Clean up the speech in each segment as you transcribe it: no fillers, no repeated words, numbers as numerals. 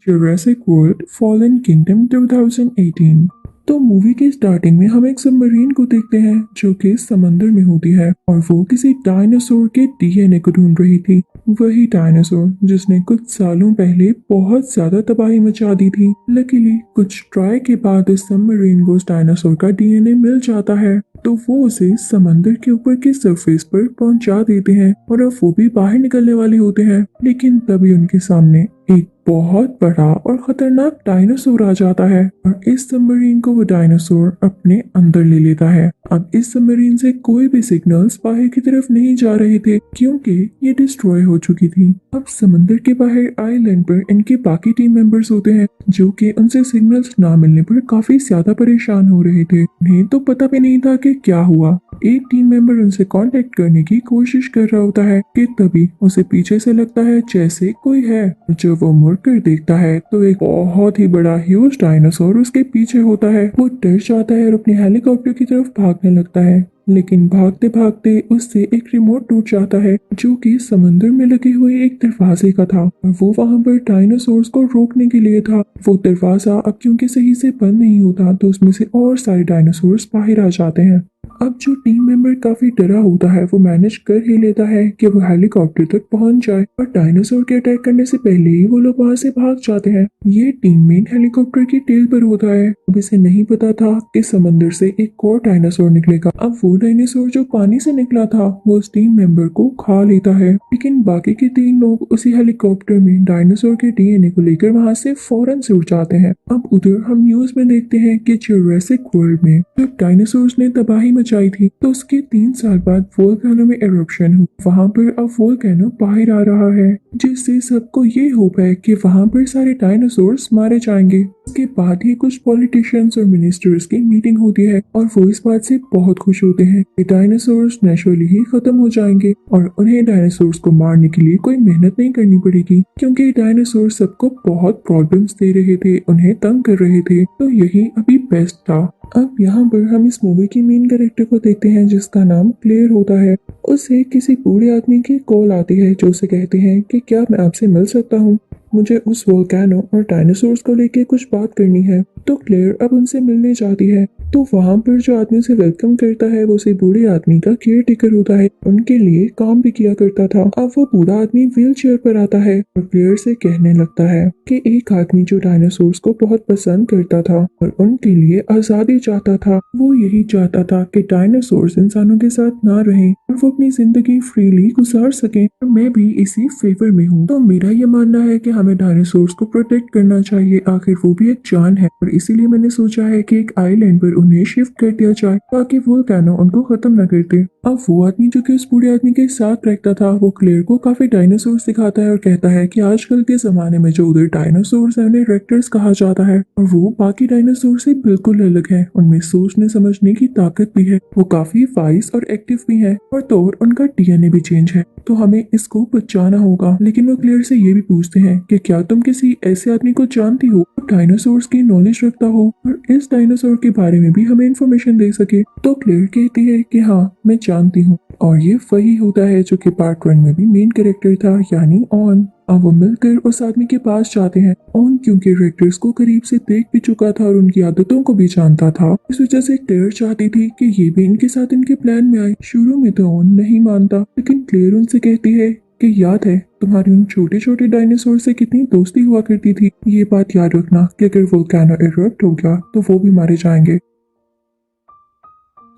Jurassic world fallen kingdom 2018। तो movie के starting में हम एक सबमरीन को देखते हैं जो कि समंदर में होती है और वो किसी डायनासोर के डीएनए को ढूंढ रही थी। वही डायनासोर जिसने कुछ सालों पहले बहुत ज्यादा तबाही मचा दी थी। लकीली कुछ ट्राई के बाद इस सबमरीन को उस डायनासोर का डीएनए मिल जाता है, तो वो उसे समंदर के ऊपर के सरफेस पर पहुंचा देते हैं और अब वो भी बाहर निकलने वाले होते हैं। लेकिन तभी उनके सामने एक बहुत बड़ा और खतरनाक डायनासोर आ जाता है और इस सबमरीन को वो डायनासोर अपने अंदर ले लेता है। अब इस सबमरीन से कोई भी सिग्नल्स बाहर की तरफ नहीं जा रहे थे क्योंकि ये डिस्ट्रॉय हो चुकी थी। अब समंदर के बाहर आइलैंड पर इनके बाकी टीम मेंबर्स होते हैं जो कि उनसे सिग्नल्स ना मिलने पर काफी ज्यादा परेशान हो रहे थे। उन्हें तो पता भी नहीं था कि क्या हुआ। एक टीम मेंबर उनसे कांटेक्ट करने की कोशिश कर रहा होता है कि तभी उसे पीछे से लगता है जैसे कोई है। जब वो मुड़कर देखता है तो एक बहुत ही बड़ा ह्यूज डायनासोर उसके पीछे होता है। वो डर जाता है और अपने हेलीकॉप्टर की तरफ भागने लगता है, लेकिन भागते भागते उससे एक रिमोट टूट जाता है जो कि समंदर में लगे हुए एक दरवाजे का था और वो वहां पर डायनासोर्स को रोकने के लिए था। वो दरवाजा अब क्योंकि सही से बंद नहीं होता तो उसमें से और सारे डायनासोर्स बाहर आ जाते हैं। अब जो टीम मेंबर काफी डरा होता है वो मैनेज कर ही लेता है कि वो हेलीकॉप्टर तक पहुंच जाए और डायनासोर के अटैक करने से पहले ही वो लोग वहां से भाग जाते हैं। ये टीममेट हेलीकॉप्टर की टेल पर होता है। अब इसे नहीं पता था कि समंदर से एक और डायनासोर निकलेगा। अब वो डायनासोर जो पानी से निकला था वो उस टीम मेंबर को खा लेता है, लेकिन बाकी के 3 लोग उसी हेलीकॉप्टर में डायनासोर के डीएनए को लेकर वहां से फौरन से उड़ जाते हैं। अब उधर हम न्यूज में देखते हैं कि जुरासिक वर्ल्ड में जब डायनासोर्स ने तबाही मचाई थी तो उसके 3 साल बाद वोल्केनो में एरप्शन हुआ। वहां पर अब वोल्केनो बाहर आ रहा है जिससे सबको ये होप है कि वहां पर सारे डायनासोर्स मारे जाएंगे। इसके बाद ही कुछ पॉलिटिशियंस और मिनिस्टर्स की मीटिंग होती है और वो इस बात से बहुत खुश होते हैं कि डायनासोर्स नेचुरली ही खत्म हो जाएंगे और उन्हें डायनासोर्स को मारने के लिए कोई मेहनत नहीं करनी पड़ेगी क्योंकि डायनासोर सबको बहुत प्रॉब्लम्स दे रहे थे, उन्हें तंग कर रहे थे, तो यही अभी बेस्ट था। अब यहाँ पर हम इस मूवी की मेन कैरेक्टर को देखते हैं जिसका नाम क्लेयर होता है। उसे किसी बूढ़े आदमी की कॉल आती है जो उसे कहते हैं कि क्या मैं आपसे मिल सकता हूँ, मुझे उस वोल्केनो और डायनासोर्स को लेके कुछ बात करनी है। तो क्लेयर अब उनसे मिलने जाती है तो वहां पर जो आदमी उसे वेलकम करता है वो उसे बूढ़े आदमी का केयर टेकर होता है, उनके लिए काम भी किया करता था। अब वो बूढ़ा आदमी व्हील चेयर पर आता है और क्लेयर से कहने लगता है कि एक आदमी जो डायनासोर्स को बहुत पसंद करता था और उनके लिए आजादी चाहता था, वो यही चाहता था कि डायनासोर्स इंसानों के साथ ना रहें और वो अपनी जिंदगी फ्रीली गुजार सकें और मैं भी इसी फेवर में हूँ। तो मेरा ये मानना है कि हमें डायनासोर्स को प्रोटेक्ट करना चाहिए, आखिर वो भी एक जान है और इसीलिए मैंने सोचा है कि एक आइलैंड पर उन्हें शिफ्ट कर दिया जाए ताकि वोल्केनो उनको खत्म न करते। अब वो आदमी जो कि उस बूढ़े आदमी के साथ रहता था वो क्लेयर को काफी डायनासोर्स दिखाता है और कहता है कि आजकल के जमाने में जो उधर डायनासोर्स है उन्हें रेप्टर्स कहा जाता है और वो बाकी डायनासोर से बिल्कुल अलग है, उनमें सोचने समझने की ताकत भी है, वो काफी वाइज और एक्टिव भी है और तो और उनका डीएनए भी चेंज है, तो हमें इसको बचाना होगा। लेकिन वो क्लेयर से ये भी पूछते हैं कि क्या तुम किसी ऐसे आदमी को जानती हो जो डायनासोर्स की नॉलेज रखता हो और इस डायनासोर के बारे में भी हमें इंफॉर्मेशन दे सके। तो क्लेयर कहती है कि हाँ मैं जानती हूँ और ये वही होता है जो कि पार्ट 1 में भी मेन कैरेक्टर था, यानी ऑन। अब वो मिलकर उस आदमी के पास जाते हैं। ऑन क्योंकि रेक्टर्स को करीब से देख भी चुका था और उनकी आदतों को भी जानता था, इस वजह से क्लेयर चाहती थी कि ये भी इनके साथ इनके प्लान में आए। शुरू में तो ऑन नहीं मानता, लेकिन क्लेयर उनसे कहती है कि याद है तुम्हारी उन छोटे छोटे डायनासोर से कितनी दोस्ती हुआ करती थी, ये बात याद रखना कि अगर वोल्केनो इरप्ट हो गया तो वो भी मारे जाएंगे।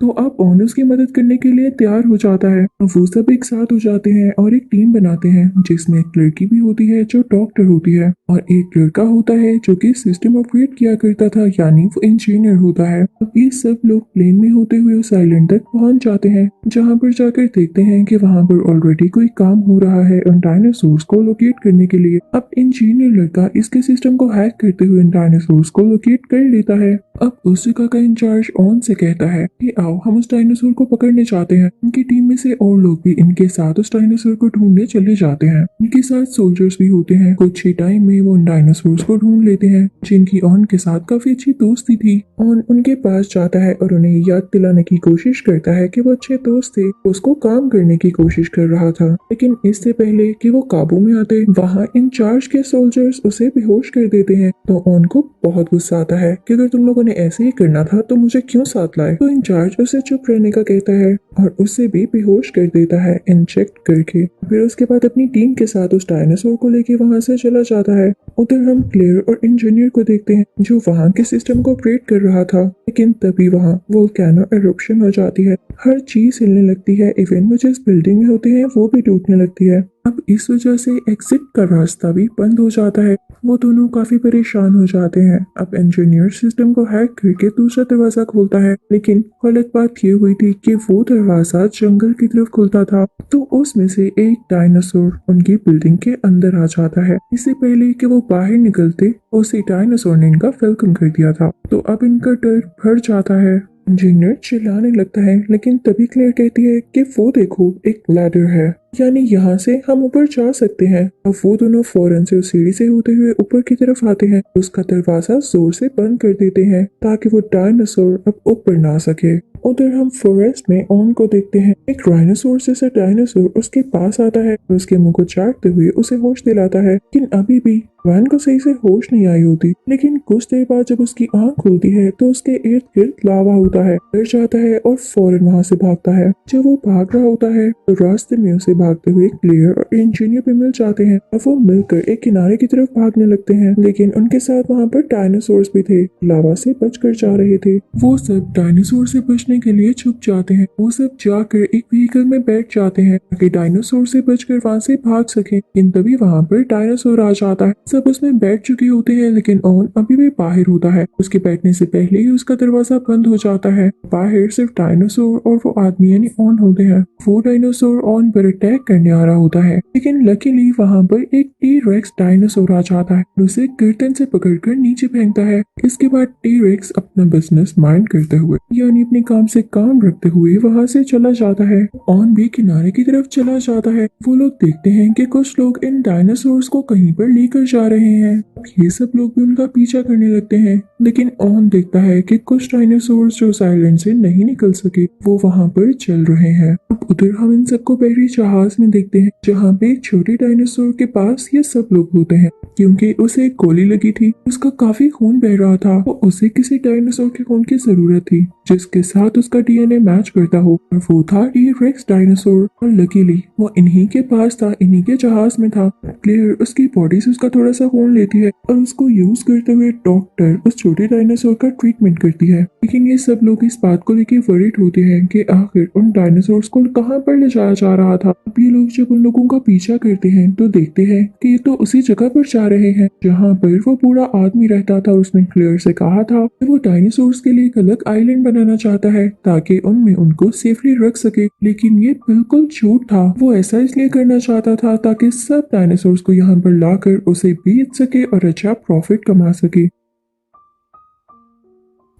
तो अब ऑन उसकी मदद करने के लिए तैयार हो जाता है। वो सब एक साथ हो जाते हैं और एक टीम बनाते हैं जिसमें एक लड़की भी होती है जो डॉक्टर होती है और एक लड़का होता है जो कि सिस्टम ऑपरेट किया करता था, यानी वो इंजीनियर होता है। अब ये सब लोग प्लेन में होते हुए उस आइलैंड तक पहुंच जाते हैं जहां पर जाकर देखते हैं कि वहां पर ऑलरेडी कोई काम हो रहा है उन डायनासोर्स को लोकेट करने के लिए। अब इंजीनियर लड़का इसके सिस्टम को हैक करते हुए इन डायनासोर्स को लोकेट कर लेता है। अब उस जगह का इंचार्ज ऑन से कहता है कि आओ हम उस डायनासोर को पकड़ने चाहते हैं। उनकी टीम में से और लोग भी इनके साथ उस डायनासोर को ढूंढने चले जाते हैं। इनके साथ सोल्जर्स भी होते हैं। कुछ ही टाइम में वो उन डायनासोर को ढूंढ लेते हैं जिनकी ऑन के साथ काफी अच्छी दोस्ती थी। ऑन उनके पास जाता है और उन्हें याद दिलाने की कोशिश करता है कि वो अच्छे दोस्त थे, उसको काम करने की कोशिश कर रहा था। लेकिन इससे पहले कि वो काबू में आते, वहाँ इंचार्ज के सोल्जर्स उसे बेहोश कर देते हैं। तो ऑन को बहुत गुस्सा आता है कि अगर तुम लोगों ने ऐसे ही करना था तो मुझे क्यों साथ लाए। तो इंचार्ज उसे चुप रहने का कहता है और उसे भी बेहोश कर देता है इंजेक्ट करके। फिर उसके बाद अपनी टीम के साथ उस डायनासोर को लेके वहां से चला जाता है। उधर हम क्लेयर और इंजीनियर को देखते हैं जो वहाँ के सिस्टम को ऑपरेट कर रहा था। लेकिन तभी वहाँ वोल्केनो एरप्शन हो जाती है। हर चीज हिलने लगती है, इवन वो जिस बिल्डिंग में होते हैं वो भी टूटने लगती है। अब इस वजह से एग्जिट का रास्ता भी बंद हो जाता है। वो दोनों काफी परेशान हो जाते हैं। अब इंजीनियर सिस्टम को हैक करके दूसरा दरवाजा खोलता है, लेकिन गलत बात ये हुई थी कि वो दरवाजा जंगल की तरफ खुलता था। तो उसमें से एक डायनासोर उनकी बिल्डिंग के अंदर आ जाता है। इससे पहले कि वो बाहर निकलते उसी डायनासोर ने इनका वेलकम कर दिया था। तो अब इनका डर भर जाता है। इंजीनियर चिल्लाने लगता है, लेकिन तभी क्लेयर कहती है कि वो देखो एक लैडर है, यानी यहाँ से हम ऊपर जा सकते हैं। अब वो दोनों फौरन से उस सीढ़ी से होते हुए ऊपर की तरफ आते हैं। उसका दरवाजा जोर से बंद कर देते हैं ताकि वो डायनासोर अब ऊपर ना सके। उधर हम फॉरेस्ट में ऑन को देखते हैं। एक राइनोसोर जैसा डायनासोर उसके पास आता है और उसके मुंह को चाटते हुए उसे होश दिलाता है। लेकिन अभी भी वैन को सही से होश नहीं आई होती। लेकिन कुछ देर बाद जब उसकी आंख खुलती है तो उसके इर्द गिर्द लावा होता है। डर जाता है और फौरन वहां से भागता है। जब वो भाग रहा होता है तो रास्ते में उसे भागते हुए क्लियर और इंजीनियर पे मिल जाते हैं और वो मिलकर एक किनारे की तरफ भागने लगते हैं। लेकिन उनके साथ वहाँ पर डायनासोर्स भी थे, लावा से बचकर जा रहे थे। वो सब डायनासोर से बचने के लिए छुप जाते हैं। वो सब जाकर एक व्हीकल में बैठ जाते हैं ताकि डायनासोर से बचकर वहाँ से भाग सके। लेकिन तभी वहाँ पर डायनासोर आ जाता है। सब उसमें बैठ चुके होते हैं, लेकिन ऑन अभी भी बाहर होता है। उसके बैठने से पहले ही उसका दरवाजा बंद हो जाता है। बाहर सिर्फ डायनासोर और वो आदमी यानी ऑन होते हैं। वो डायनासोर ऑन पर अटैक करने आ रहा होता है, लेकिन लकीली वहाँ पर एक टी रेक्स डायनासोर आ जाता है, उसे गर्दन से पकड़कर नीचे फेंकता है। इसके बाद टी रेक्स अपना बिजनेस माइंड करते हुए यानी अपने काम से काम रखते हुए वहाँ से चला जाता है। ऑन भी किनारे की तरफ चला जाता है। वो लोग देखते हैं कि कुछ लोग इन डायनासोर्स को कहीं पर लेकर जा रहे हैं। ये सब लोग भी उनका पीछा करने लगते हैं, लेकिन ऑन देखता है कि कुछ डायनासोर्स जो आइलैंड से नहीं निकल सके वो वहाँ पर चल रहे हैं। अब उधर हम इन सबको बहरी जहाज में देखते हैं जहाँ पे एक छोटे डायनासोर के पास ये सब लोग होते हैं। क्योंकि उसे एक गोली लगी थी, उसका काफी खून बह रहा था, तो उसे किसी डायनासोर के खून की जरूरत थी जिसके साथ उसका डीएनए मैच करता हो, और वो था टी-रेक्स डायनासोर। और लकीली वो इन्हीं के पास था, इन्हीं के जहाज में था। क्लेयर उसकी बॉडी से उसका थोड़ा सा खून लेती है और उसको यूज करते हुए डॉक्टर उस छोटे डायनासोर का ट्रीटमेंट करती है। लेकिन ये सब लोग इस बात को लेकर वरीड होते हैं कि आखिर उन डायनासोर्स को कहाँ पर ले जाया जा रहा था। अब ये लोग जब उन लोगों का पीछा करते हैं तो देखते हैं कि ये तो उसी जगह पर जा रहे हैं जहाँ पर वो बूढ़ा आदमी रहता था। उसने क्लियर से कहा था कि वो डायनासोर्स के लिए एक अलग आइलैंड बनाना चाहता है ताकि उनमें उनको सेफली रख सके, लेकिन ये बिल्कुल झूठ था। वो ऐसा इसलिए करना चाहता था ताकि सब डायनासोर्स को यहाँ पर लाकर उसे बेच सके और अच्छा प्रॉफिट कमा सके।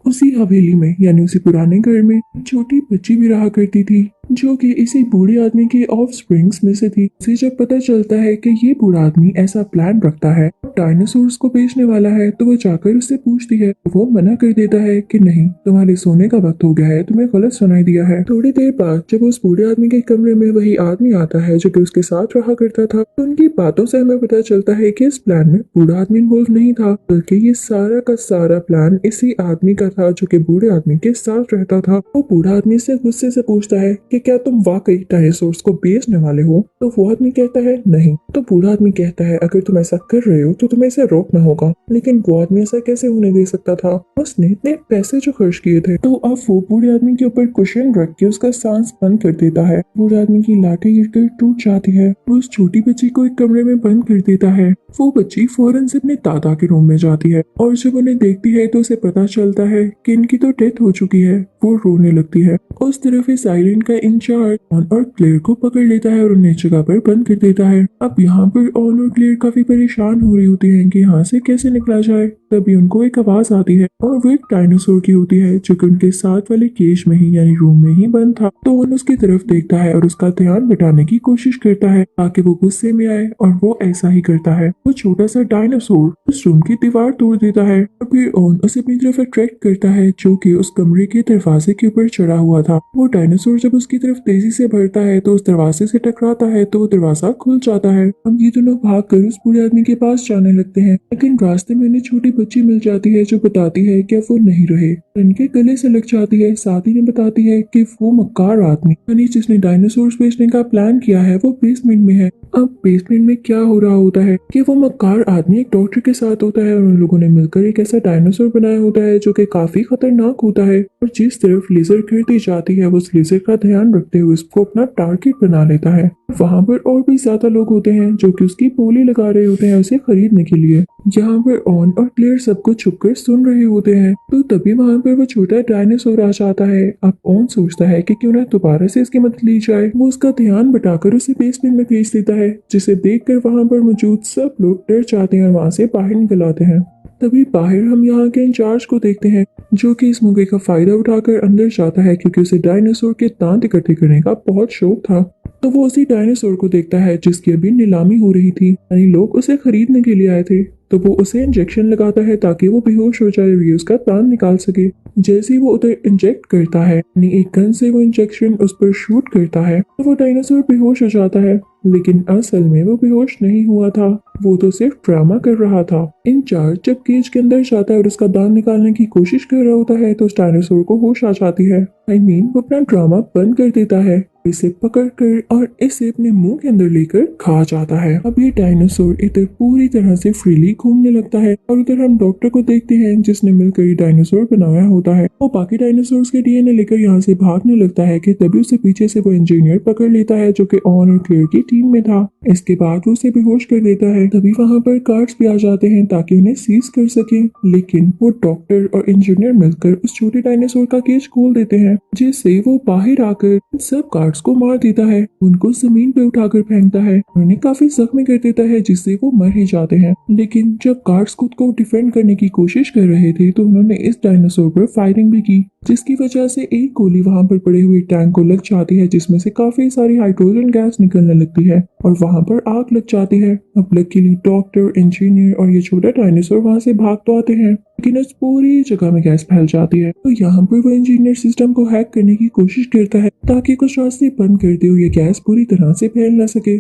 उसी हवेली में यानी उसी पुराने घर में छोटी बच्ची भी रहा करती थी जो कि इसी बूढ़े आदमी के ऑफ स्प्रिंग्स में से थी। उसे जब पता चलता है कि ये बूढ़ा आदमी ऐसा प्लान रखता है, डायनासोर्स को बेचने वाला है, तो वो जाकर उससे पूछती है। वो मना कर देता है कि नहीं, तुम्हारे सोने का वक्त हो गया है, तुम्हें गलत सुनाई दिया है। थोड़ी देर बाद जब उस बूढ़े आदमी के कमरे में वही आदमी आता है जो कि उसके साथ रहा करता था, तो उनकी बातों से हमें पता चलता है कि इस प्लान में बूढ़ा आदमी इन्वॉल्व नहीं था, बल्कि ये सारा का सारा प्लान इसी आदमी का था जो कि बूढ़े आदमी के साथ रहता था। वो बूढ़ा आदमी से गुस्से से पूछता है कि क्या तुम वाकई डायनासोर्स को बेचने वाले हो? तो वो आदमी कहता है नहीं। तो बूढ़ा आदमी कहता है अगर तुम ऐसा कर रहे हो तो तुम्हें इसे रोकना होगा। लेकिन वो आदमी ऐसा कैसे होने दे सकता था? उसने इतने पैसे जो खर्च किए थे। तो अब वो बूढ़े आदमी के ऊपर कुशन रख के उसका सांस बंद कर देता है। बूढ़े आदमी की लाठी गिरकर टूट जाती है। वो उस छोटी बच्ची को एक कमरे में बंद कर देता है। वो बच्ची फौरन से अपने दादा के रूम में जाती है और जब उन्हें देखती है तो उसे पता चलता है कि इनकी तो डेथ हो चुकी है। वो रोने लगती है। उस तरफ इस आइलैंड का इंचार्ज ऑन और क्लेयर को पकड़ लेता है और उन्हें जगह पर बंद कर देता है। अब यहाँ पर ऑन और क्लेयर काफी परेशान हो रही होती हैं कि यहाँ से कैसे निकला जाए। तभी उनको एक आवाज आती है और वो एक डायनासोर की होती है जो कि उनके साथ वाले केज में ही यानी रूम में ही बंद था। तो ओन उसकी तरफ देखता है और उसका ध्यान बटाने की कोशिश करता है ताकि वो गुस्से में आए और वो ऐसा ही करता है। वो छोटा सा डायनासोर उस रूम की दीवार तोड़ देता है और फिर ओन उसे अपनी तरफ अट्रैक्ट करता है जो कि उस कमरे के दरवाजे के ऊपर चढ़ा हुआ था। वो डायनासोर जब उसकी तरफ तेजी से बढ़ता है तो उस दरवाजे से टकराता है तो वो दरवाजा खुल जाता है। अब ये दोनों भागकर उस बूढ़े आदमी के पास जाने लगते हैं, लेकिन रास्ते में उन्हें छोटी बच्ची मिल जाती है जो बताती है कि अब वो नहीं रहे। इनके गले से लग जाती है। साथ ही ने बताती है कि वो मक्कार आदमी यानी जिसने डायनासोर बेचने का प्लान किया है वो बेसमेंट में है। अब बेसमेंट में क्या हो रहा होता है कि वो मक्कार आदमी एक डॉक्टर के साथ होता है और उन लोगों ने मिलकर एक ऐसा डायनासोर बनाया होता है जो कि काफी खतरनाक होता है और जिस तरफ लेजर गिरती जाती है वो उस लेजर का ध्यान रखते हुए उसको अपना टारगेट बना लेता है। वहां पर और भी ज्यादा लोग होते हैं जो कि उसकी बोली लगा रहे होते हैं उसे खरीदने के लिए। यहाँ पर ऑन और क्लेयर सबको छुपकर सुन रहे होते हैं। तो तभी वहां पर वो छोटा डायनासोर आ जाता है। अब ऑन सोचता है कि क्यों ना दोबारा से इसकी मदद ली जाए। वो उसका ध्यान बटाकर उसे बेसमेंट में भेज देता है, जिसे देखकर वहां पर मौजूद सब लोग डर जाते हैं और वहां से बाहर निकल आते हैं। तभी बाहर हम यहाँ के इंचार्ज को देखते हैं जो कि इस मौके का फायदा उठाकर अंदर जाता है क्योंकि उसे डायनासोर के दांत इकट्ठे करने का बहुत शौक था। तो वो उसी डायनासोर को देखता है जिसकी अभी नीलामी हो रही थी, यानी लोग उसे खरीदने के लिए आए थे। तो वो उसे इंजेक्शन लगाता है ताकि वो बेहोश हो जाए और ये उसका दांत निकाल सके। जैसे ही वो उधर इंजेक्ट करता है यानी एक गन से वो इंजेक्शन उस पर शूट करता है तो वो डायनासोर बेहोश हो जाता है, लेकिन असल में वो बेहोश नहीं हुआ था, वो तो सिर्फ ड्रामा कर रहा था। इंचार्ज जब केज के अंदर जाता है और उसका दांत निकालने की कोशिश कर रहा होता है तो उस डायनासोर को होश आ जाती है। वो अपना ड्रामा बंद कर देता है, इसे पकड़कर और इसे अपने मुंह के अंदर लेकर खा जाता है। अब ये डायनासोर इधर पूरी तरह से फ्रीली घूमने लगता है और उधर हम डॉक्टर को देखते हैं जिसने मिलकर ये डायनासोर बनाया होता है। वो बाकी डायनासोर के डीएनए लेकर यहाँ से भागने लगता है कि तभी उसे पीछे से वो इंजीनियर पकड़ लेता है जो कि ऑन और क्लियर की टीम में था। इसके बाद वो उसे बेहोश कर देता है। तभी वहाँ पर गार्ड्स भी आ जाते हैं ताकि उन्हें सीज कर सके, लेकिन वो डॉक्टर और इंजीनियर मिलकर उस छोटे डायनासोर का केज खोल देते हैं, जिससे वो बाहर आकर सब गार्ड्स को मार देता है, उनको जमीन पे उठाकर फेंकता है, उन्हें काफी जख्मी कर देता है जिससे वो मर ही जाते हैं। लेकिन जब गार्ड्स खुद को डिफेंड करने की कोशिश कर रहे थे तो उन्होंने इस डायनासोर पर फायरिंग भी की, जिसकी वजह से एक गोली वहां पर पड़े हुए टैंक को लग जाती है जिसमें से काफी सारी हाइड्रोजन गैस निकलने लगती है और वहां पर आग लग जाती है। अब लकीली डॉक्टर, इंजीनियर और ये छोटा डायनासोर वहां से भाग तो आते हैं, लेकिन उस पूरी जगह में गैस फैल जाती है। तो यहाँ पर वो इंजीनियर सिस्टम को हैक करने की कोशिश करता है ताकि कुछ रास्ते बंद करते हुए ये गैस पूरी तरह से फैल न सके।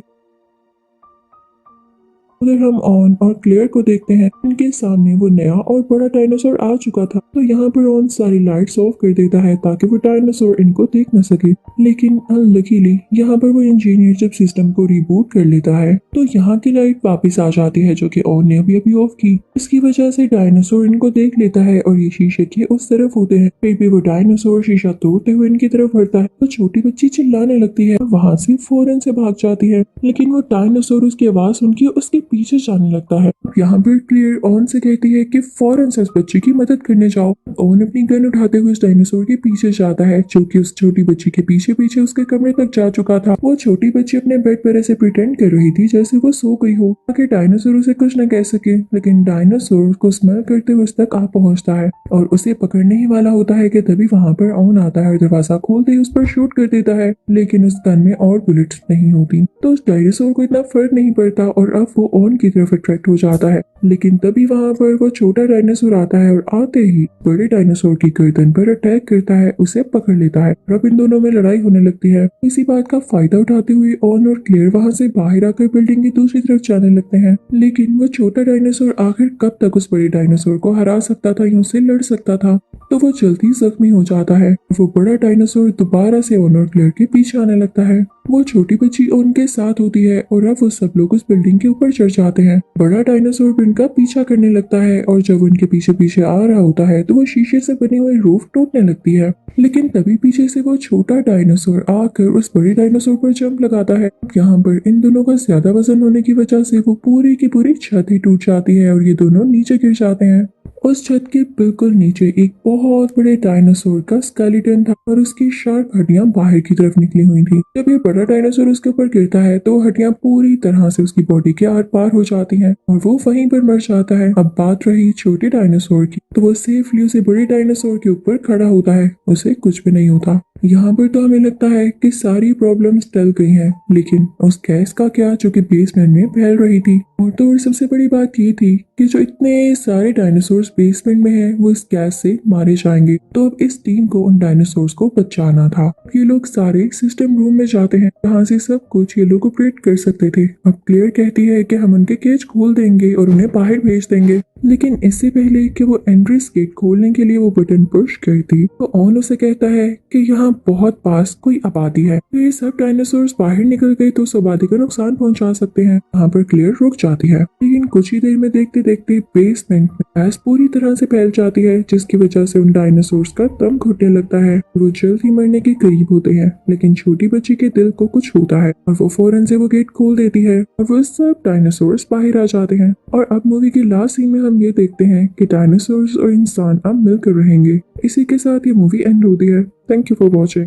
उधर हम ऑन और क्लेयर को देखते हैं, इनके सामने वो नया और बड़ा डायनासोर आ चुका था। तो यहाँ पर ऑन सारी लाइट्स ऑफ कर देता है ताकि वो डायनासोर इनको देख न सके, लेकिन अनलकीली यहाँ पर वो इंजीनियर जब सिस्टम को रिबूट कर लेता है तो यहाँ की लाइट वापस आ जाती है जो कि ऑन ने अभी अभी ऑफ की। इसकी वजह से डायनासोर इनको देख लेता है और ये शीशे के उस तरफ होते हैं। फिर भी वो डायनासोर शीशा तोड़ते हुए इनकी तरफ बढ़ता है तो छोटी बच्ची चिल्लाने लगती है, वहां से फौरन से भाग जाती है, लेकिन वो डायनासोर उसकी आवाज सुन के उसके पीछे जाने लगता है। यहाँ पर क्लियर ऑन से कहती है कि फौरन से उस बच्ची की मदद करने जाओ। ऑन अपनी गन उठाते हुए उस डायनासोर के पीछे जाता है जो कि उस छोटी बच्ची के पीछे पीछे उसके कमरे तक जा चुका था। वो छोटी बच्ची अपने बेड पर ऐसे प्रिटेंड कर रही थी जैसे वो सो गई हो ताकि डायनासोर उसे कुछ न कह सके, लेकिन डायनासोर को स्मेल करते हुए उस तक आ पहुंचता है और उसे पकड़ने ही वाला होता है कि तभी वहां पर ऑन आता है और दरवाजा खोलते ही उस पर शूट कर देता है, लेकिन उस गन में और बुलेट्स नहीं होती। तो उस डायनासोर को इतना फर्क नहीं पड़ता और अब वो ऑन की तरफ अट्रैक्ट हो जाता है, लेकिन तभी वहां पर वो छोटा डायनासोर आता है और आते ही बड़े डायनासोर की गर्दन पर अटैक करता है, उसे पकड़ लेता है और अब इन दोनों में लड़ाई होने लगती है। इसी बात का फायदा उठाते हुए ऑन और क्लियर वहां से बाहर आकर बिल्डिंग की दूसरी तरफ जाने लगते हैं, लेकिन वो छोटा डायनासोर आखिर कब तक उस बड़े डायनासोर को हरा सकता था या उससे लड़ सकता था, तो वो जल्दी जख्मी हो जाता है। वो बड़ा डायनासोर दोबारा से ऑन और क्लियर के पीछे आने लगता है। वो छोटी बच्ची उनके साथ होती है और अब वो सब लोग उस बिल्डिंग के ऊपर चढ़ जाते हैं। बड़ा डायनासोर भी उनका पीछा करने लगता है और जब उनके पीछे पीछे आ रहा होता है तो वो शीशे से बने हुए रूफ टूटने लगती है, लेकिन तभी पीछे से वो छोटा डायनासोर आकर उस बड़े डायनासोर पर जंप लगाता है। यहाँ पर इन दोनों का ज्यादा वजन होने की वजह से वो पूरी की पूरी छत ही टूट जाती है और ये दोनों नीचे गिर जाते हैं। उस छत के बिल्कुल नीचे एक बहुत बड़े डायनासोर का स्केलेटन था और उसकी शार्प हड्डियां बाहर की तरफ निकली हुई थी। जब ये बड़ा डायनासोर उसके ऊपर गिरता है तो हड्डियां पूरी तरह से उसकी बॉडी के आर पार हो जाती हैं और वो वहीं पर मर जाता है। अब बात रही छोटे डायनासोर की, तो वो सेफली उसे बड़े डायनासोर के ऊपर खड़ा होता है, उसे कुछ भी नहीं होता। यहाँ पर तो हमें लगता है कि सारी प्रॉब्लम्स टल गई हैं, लेकिन उस गैस का क्या जो कि बेसमेंट में फैल रही थी। और सबसे बड़ी बात ये थी कि जो इतने सारे डायनासोर्स बेसमेंट में हैं, वो इस गैस से मारे जाएंगे। तो अब इस टीम को उन डायनासोर्स को बचाना था। ये लोग सारे सिस्टम रूम में जाते हैं जहाँ से सब कुछ ये लोग ऑपरेट कर सकते थे। अब क्लियर कहती है कि हम उनके केज खोल देंगे और उन्हें बाहर भेज देंगे, लेकिन इससे पहले कि वो एंट्रेंस गेट खोलने के लिए वो बटन पुश करती तो ऑन उसे कहता है कि यहाँ बहुत पास कोई आबादी है। तो ये सब डायनासोर्स बाहर निकल गए तो उस आबादी को नुकसान पहुंचा सकते हैं। यहाँ पर क्लियर रुक जाती है, लेकिन कुछ ही देर में देखते देखते बेसमेंट में गैस पूरी तरह से फैल जाती है, जिसकी वजह से उन डायनासोर्स का दम घुटने लगता है। वो जल्द ही मरने के करीब होते हैं, लेकिन छोटी बच्ची के दिल को कुछ होता है और वो फौरन से वो गेट खोल देती है और वो सब डायनासोर्स बाहर आ जाते हैं। और अब मूवी की लास्ट सीन में हम ये देखते हैं कि डायनासोर्स और इंसान अब मिलकर रहेंगे। इसी के साथ ये मूवी एंड होती है। Thank you for watching.